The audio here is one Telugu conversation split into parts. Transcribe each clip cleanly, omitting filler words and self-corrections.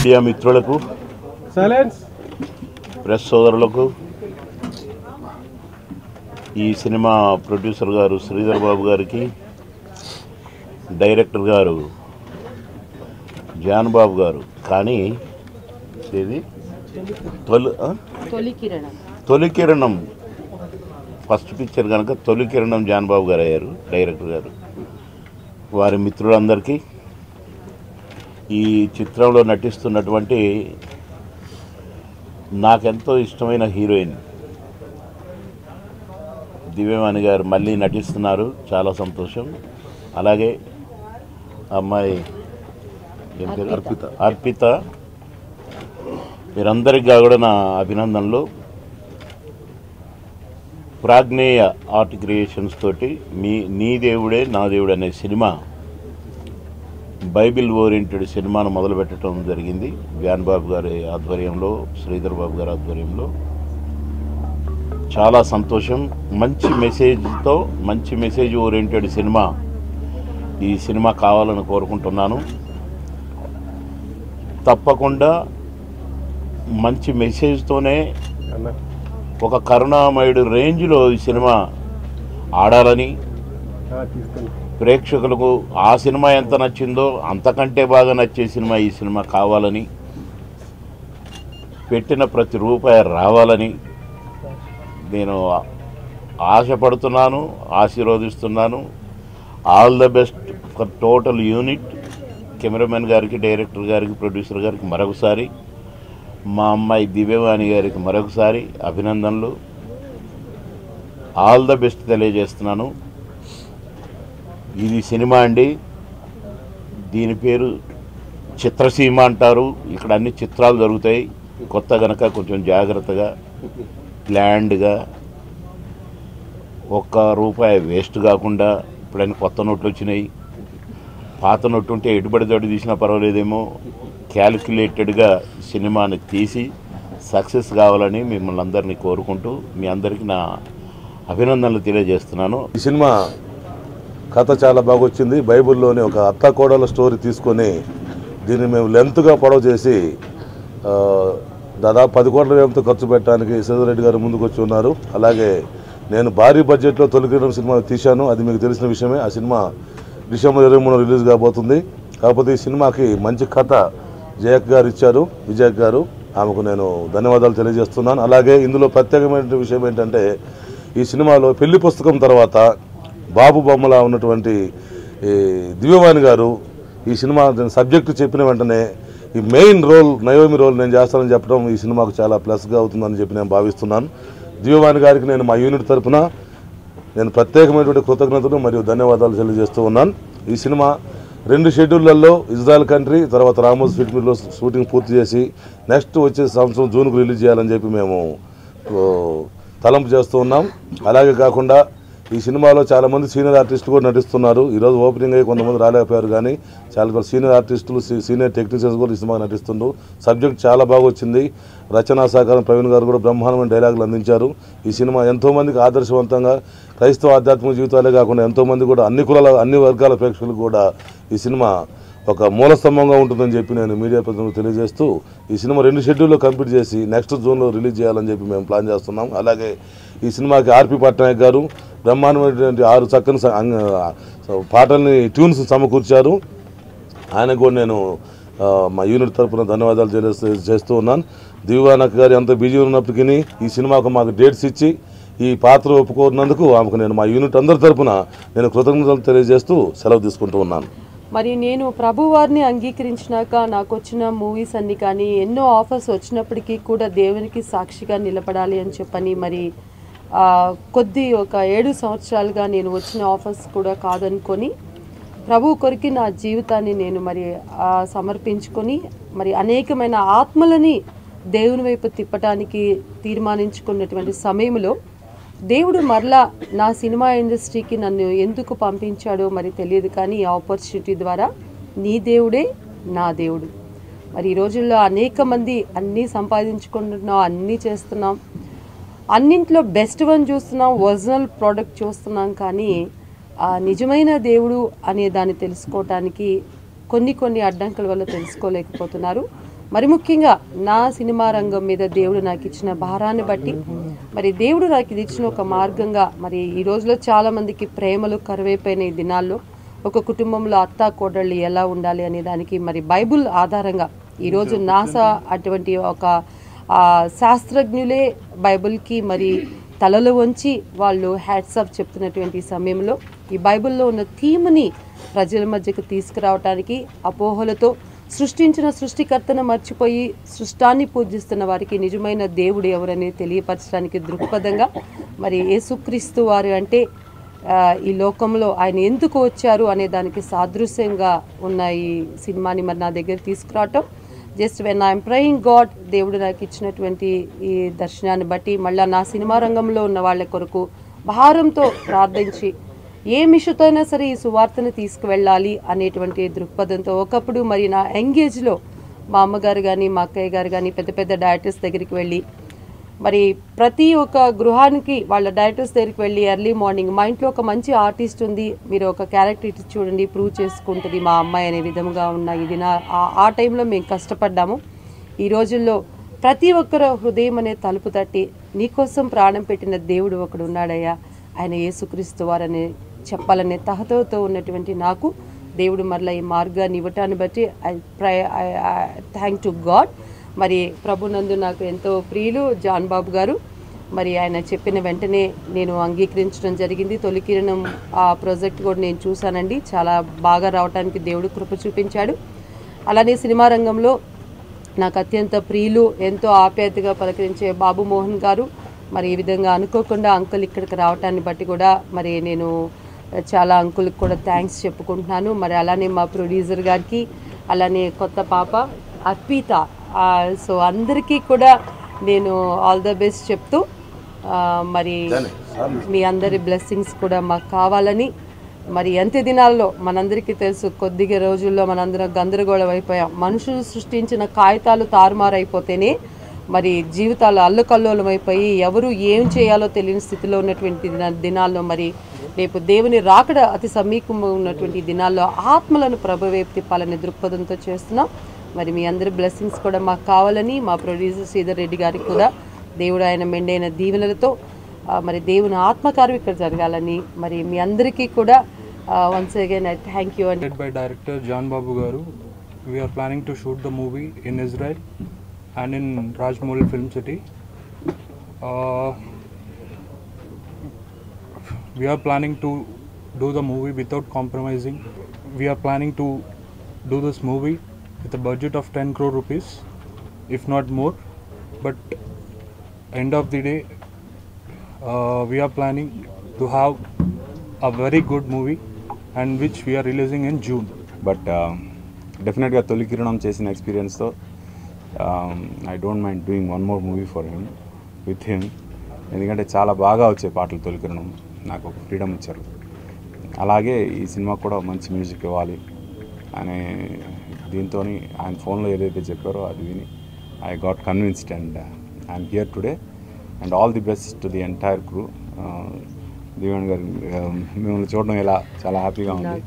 మీడియా మిత్రులకు, ప్రెస్ సోదరులకు, ఈ సినిమా ప్రొడ్యూసర్ గారు శ్రీధర్ బాబు గారికి, డైరెక్టర్ గారు జాన్ బాబు గారు, కానీ ఇది తొలి కిరణం ఫస్ట్ పిక్చర్ కనుక తొలి కిరణం జాన్ బాబు గారు అయ్యారు డైరెక్టర్ గారు. వారి మిత్రులందరికీ, ఈ చిత్రంలో నటిస్తున్నటువంటి నాకెంతో ఇష్టమైన హీరోయిన్ దివ్యవాణి గారు మళ్ళీ నటిస్తున్నారు, చాలా సంతోషం. అలాగే అమ్మాయి అర్పిత, మీరందరికీ కూడా నా అభినందనలు. ప్రాజ్ఞేయ ఆర్ట్ క్రియేషన్స్ తోటి నీ దేవుడే నా దేవుడు అనే సినిమా, బైబిల్ ఓరియంటెడ్ సినిమాను మొదలుపెట్టడం జరిగింది జాన్ బాబు గారి ఆధ్వర్యంలో, శ్రీధర్ బాబు గారి ఆధ్వర్యంలో. చాలా సంతోషం. మంచి మెసేజ్తో, మంచి మెసేజ్ ఓరియంటెడ్ సినిమా ఈ సినిమా కావాలని కోరుకుంటున్నాను. తప్పకుండా మంచి మెసేజ్తోనే ఒక కరుణామయుడు రేంజ్లో ఈ సినిమా ఆడాలని, ప్రేక్షకులకు ఆ సినిమా ఎంత నచ్చిందో అంతకంటే బాగా నచ్చే సినిమా ఈ సినిమా కావాలని, పెట్టిన ప్రతి రూపాయి రావాలని నేను ఆశపడుతున్నాను, ఆశీర్వదిస్తున్నాను. All the best for total unit. Cameraman గారికి, డైరెక్టర్ గారికి, ప్రొడ్యూసర్ గారికి మరొకసారి, మా అమ్మాయి దివ్యవాణి గారికి మరొకసారి అభినందనలు. ఆల్ ద బెస్ట్ తెలియజేస్తున్నాను. ఇది సినిమా అండి, దీని పేరు చిత్రసీమ అంటారు. ఇక్కడ అన్ని చిత్రాలు జరుగుతాయి. కొత్త గనక కొంచెం జాగ్రత్తగా, ప్లాన్డ్గా, ఒక్క రూపాయి వేస్ట్ కాకుండా. ఇప్పుడైనా కొత్త నోట్లు వచ్చినాయి, పాత నోట్లు ఉంటే ఎటుబడితోటి తీసినా పర్వాలేదేమో. క్యాలిక్యులేటెడ్గా సినిమాని తీసి సక్సెస్ కావాలని మిమ్మల్ని అందరినీ కోరుకుంటూ మీ అందరికీ నా అభినందనలు తెలియజేస్తున్నాను. ఈ సినిమా కథ చాలా బాగా వచ్చింది. బైబిల్లోని ఒక అత్త కోడల స్టోరీ తీసుకొని దీన్ని మేము లెంత్గా పొడవు చేసి దాదాపు 10 కోట్ల వ్యయంతో ఖర్చు పెట్టడానికి శ్రీధర్ గారు ముందుకు వచ్చి ఉన్నారు. అలాగే నేను భారీ బడ్జెట్లో తొలి కిరణం సినిమా తీశాను, అది మీకు తెలిసిన విషయమే. ఆ సినిమా డిసెంబర్ 23 రిలీజ్ కాబోతుంది. కాకపోతే ఈ సినిమాకి మంచి కథ జయక్ గారు ఇచ్చారు, విజయ్ గారు, ఆమెకు నేను ధన్యవాదాలు తెలియజేస్తున్నాను. అలాగే ఇందులో ప్రత్యేకమైన విషయం ఏంటంటే, ఈ సినిమాలో పెళ్లి పుస్తకం తర్వాత బాబు బొమ్మలా ఉన్నటువంటి దివ్యవాణి గారు ఈ సినిమా సబ్జెక్టు చెప్పిన వెంటనే ఈ మెయిన్ రోల్, నయోమి రోల్ నేను చేస్తానని చెప్పడం ఈ సినిమాకు చాలా ప్లస్గా అవుతుందని చెప్పి నేను భావిస్తున్నాను. దివ్యవాణి గారికి నేను మా యూనిట్ తరఫున నేను ప్రత్యేకమైనటువంటి కృతజ్ఞతలు మరియు ధన్యవాదాలు తెలియజేస్తూ ఉన్నాను. ఈ సినిమా 2 షెడ్యూళ్లలో ఇజ్రాయెల్ కంట్రీ, తర్వాత రామోస్ ఫిల్మ్లో షూటింగ్ పూర్తి చేసి నెక్స్ట్ వచ్చే సంవత్సరం జూన్కు రిలీజ్ చేయాలని చెప్పి మేము తలంపు చేస్తూ ఉన్నాం. అలాగే కాకుండా ఈ సినిమాలో చాలామంది సీనియర్ ఆర్టిస్టులు కూడా నటిస్తున్నారు. ఈరోజు ఓపెనింగ్ అయ్యి కొంతమంది రాలేకపోయారు, కానీ చాలా సీనియర్ ఆర్టిస్టులు, సీనియర్ టెక్నీషియన్స్ కూడా ఈ సినిమా నటిస్తున్నారు. సబ్జెక్ట్ చాలా బాగా వచ్చింది. రచనా సహకారం ప్రవీణ్ గారు కూడా బ్రహ్మాండమైన డైలాగులు అందించారు. ఈ సినిమా ఎంతోమందికి ఆదర్శవంతంగా, క్రైస్తవ ఆధ్యాత్మిక జీవితాలే కాకుండా ఎంతోమంది కూడా అన్ని కులాల, అన్ని వర్గాల ప్రేక్షకులకు కూడా ఈ సినిమా ఒక మూల స్తంభంగా ఉంటుందని చెప్పి నేను మీడియా ప్రతినిధులకు తెలియజేస్తూ ఈ సినిమా 2 షెడ్యూల్లో కంప్లీట్ చేసి నెక్స్ట్ జూన్లో రిలీజ్ చేయాలని చెప్పి మేము ప్లాన్ చేస్తున్నాం. అలాగే ఈ సినిమాకి ఆర్పి పట్నాయక్ గారు బ్రహ్మాండమైనటువంటి 6 చక్కని పాటల్ని, ట్యూన్స్ సమకూర్చారు. ఆయనకు కూడా నేను మా యూనిట్ తరఫున ధన్యవాదాలు చేస్తూ ఉన్నాను. దివ్యవాణి గారు ఎంత బిజీ ఉన్నప్పటికీ ఈ సినిమాకు మాకు డేట్స్ ఇచ్చి ఈ పాత్ర ఒప్పుకోనందుకు ఆమెకు నేను మా యూనిట్ అందరి తరఫున నేను కృతజ్ఞతలు తెలియజేస్తూ సెలవు తీసుకుంటూ ఉన్నాను. మరి నేను ప్రభువారిని అంగీకరించినాక నాకు వచ్చిన మూవీస్ అన్ని కానీ ఎన్నో ఆఫర్స్ వచ్చినప్పటికీ కూడా దేవునికి సాక్షిగా నిలబడాలి అని చెప్పని మరి ఒక 7 సంవత్సరాలుగా నేను వచ్చిన ఆఫర్స్ కూడా కాదనుకొని ప్రభు కొరికి నా జీవితాన్ని నేను మరి సమర్పించుకొని మరి అనేకమైన ఆత్మలని దేవుని వైపు తిప్పటానికి తీర్మానించుకున్నటువంటి సమయంలో దేవుడు మరలా నా సినిమా ఇండస్ట్రీకి నన్ను ఎందుకు పంపించాడో మరి తెలియదు, కానీ ఈ ఆపర్చునిటీ ద్వారా నీ దేవుడే నా దేవుడు. మరి ఈ రోజుల్లో అనేక మంది అన్నీ సంపాదించుకుంటున్నాం, అన్నీ చేస్తున్నాం, అన్నింట్లో బెస్ట్ వన్ చూస్తున్నాం, ఒరిజినల్ ప్రోడక్ట్ చూస్తున్నాం, కానీ ఆ నిజమైన దేవుడు అనే దాన్ని తెలుసుకోవటానికి కొన్ని అడ్డంకుల వల్ల తెలుసుకోలేకపోతున్నారు. మరి ముఖ్యంగా నా సినిమా రంగం మీద దేవుడు నాకు ఇచ్చిన భారాన్ని బట్టి మరి దేవుడు నాకు ఇది ఇచ్చిన ఒక మార్గంగా మరి ఈ రోజులో చాలామందికి ప్రేమలు కరువైపోయిన ఈ దినాల్లో ఒక కుటుంబంలో అత్తా కోడళ్ళు ఎలా ఉండాలి అనే దానికి మరి బైబుల్ ఆధారంగా ఈరోజు నాసా అటువంటి ఒక శాస్త్రజ్ఞులే బైబిల్కి మరి తలలు వంచి వాళ్ళు హ్యాట్సాప్ చెప్తున్నటువంటి సమయంలో ఈ బైబిల్లో ఉన్న థీమ్ని ప్రజల మధ్యకు తీసుకురావడానికి అపోహలతో సృష్టించిన సృష్టికర్తను మర్చిపోయి సృష్టాన్ని పూజిస్తున్న వారికి నిజమైన దేవుడు ఎవరని తెలియపరచడానికి దృక్పథంగా మరి యేసుక్రీస్తు వారు అంటే ఈ లోకంలో ఆయన ఎందుకు వచ్చారు అనే దానికి సాదృశ్యంగా ఉన్న ఈ సినిమాని మరి నా దగ్గర తీసుకురావటం just when I'm praying God దేవుడు నాకు ఇచ్చినటువంటి ఈ దర్శనాన్ని బట్టి మళ్ళీ నా సినిమా రంగంలో ఉన్న వాళ్ళ కొరకు భారంతో ప్రార్థించి ఏ మిషతో అయినా సరే ఈ సువార్తను తీసుకువెళ్ళాలి అనేటువంటి దృక్పథంతో ఒకప్పుడు మరి నా ఎంగేజ్లో మా అమ్మగారు కానీ మా అక్కయ్య గారు కానీ పెద్ద పెద్ద డైరెక్టర్స్ దగ్గరికి వెళ్ళి మరి ప్రతి ఒక్క గృహానికి వాళ్ళ డైరెక్టర్స్ దగ్గరికి వెళ్ళి ఎర్లీ మార్నింగ్ మా ఇంట్లో ఒక మంచి ఆర్టిస్ట్ ఉంది మీరు ఒక క్యారెక్టర్ ఇచ్చి చూడండి ప్రూవ్ చేసుకుంటుంది మా అమ్మాయి అనే విధంగా ఉన్న ఇది ఆ టైంలో మేము కష్టపడ్డాము. ఈ రోజుల్లో ప్రతి ఒక్కరు హృదయం అనే తలుపు తట్టి నీకోసం ప్రాణం పెట్టిన దేవుడు ఒకడు ఉన్నాడయ్యా ఆయన యేసుక్రీస్తు వారని చెప్పాలనే తహతతో ఉన్నటువంటి నాకు దేవుడు మరలా ఈ మార్గాన్ని ఇవ్వటాన్ని బట్టి ఐ థ్యాంక్ టు గాడ్. మరి ప్రభునందు నాకు ఎంతో ప్రియులు జాన్ బాబు గారు మరి ఆయన చెప్పిన వెంటనే నేను అంగీకరించడం జరిగింది. తొలి కిరణం ఆ ప్రాజెక్ట్ కూడా నేను చూశానండి, చాలా బాగా రావడానికి దేవుడు కృప చూపించాడు. అలానే సినిమా రంగంలో నాకు అత్యంత ప్రియులు ఎంతో ఆప్యాయతగా పలకరించే బాబు మోహన్ గారు మరి ఈ విధంగా అనుకోకుండా అంకుల్ ఇక్కడికి రావటాన్ని బట్టి కూడా మరి నేను చాలా అంకుల్కి కూడా థ్యాంక్స్ చెప్పుకుంటున్నాను. మరి అలానే మా ప్రొడ్యూసర్ గారికి అలానే కొత్త పాప అర్పిత సో అందరికీ కూడా నేను ఆల్ ద బెస్ట్ చెప్తూ మరి మీ అందరి బ్లెస్సింగ్స్ కూడా మాకు కావాలని మరి అంత్య దినాల్లో మనందరికీ తెలుసు కొద్దిగా రోజుల్లో మనందరం గందరగోళం అయిపోయాం. మనుషులు సృష్టించిన కాగితాలు తారుమారైపోతేనే మరి జీవితాలు అల్లకల్లోలం అయిపోయి ఎవరు ఏం చేయాలో తెలియని స్థితిలో ఉన్నటువంటి దినాల్లో మరి రేపు దేవుని రాకడ అతి సమీపంగా ఉన్నటువంటి దినాల్లో ఆత్మలను ప్రభువైపు తిప్పాలనే దృక్పథంతో చేస్తున్నాం. మరి మీ అందరి బ్లెస్సింగ్స్ కూడా మాకు కావాలని మా ప్రొడ్యూసర్ శ్రీధర్ రెడ్డి గారికి కూడా దేవుడు ఆయన మెండైన దీవెనలతో మరి దేవుని ఆత్మకార్యం ఇక్కడ జరగాలని మరి మీ అందరికీ కూడా once again I thank you. And by director John Babu గారు we are planning to shoot the movie in Israel and in Rajmouli Film City. We are planning to do the movie without compromising. We are planning to do this movie with a budget of 10 crore rupees, if not more. But end of the day, we are planning to have a very good movie and which we are releasing in June. But definitely Toli Kiranam చేసిన experience తో I don't mind doing one more movie for him with him. ఎందుకంటే చాలా బాగా వచ్చే పాటలు తొలి కిరణం నాకు ఒక ఫ్రీడమ్ ఇచ్చారు. అలాగే ఈ సినిమా కూడా మంచి మ్యూజిక్ ఇవ్వాలి అనే దీంతో ఆయన ఫోన్లో ఏదైతే చెప్పారో అది విని I got convinced and I'm here today and all the best to the entire crew. Deeven గారు మిమ్మల్ని చూడడం ఇలా చాలా హ్యాపీగా ఉంది.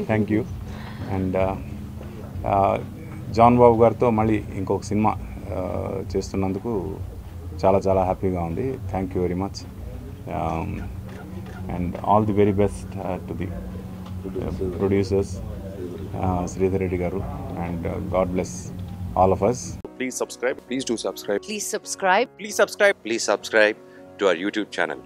Thank you. And John Babu గారితో మళ్ళీ ఇంకొక సినిమా చేస్తున్నందుకు చాలా చాలా హ్యాపీగా ఉంది. Thank you very much and all the very best to the producers Sridhar Reddy గారు and God bless all of us. Please subscribe. Please do subscribe. Please subscribe. Please subscribe. Please subscribe to our YouTube channel.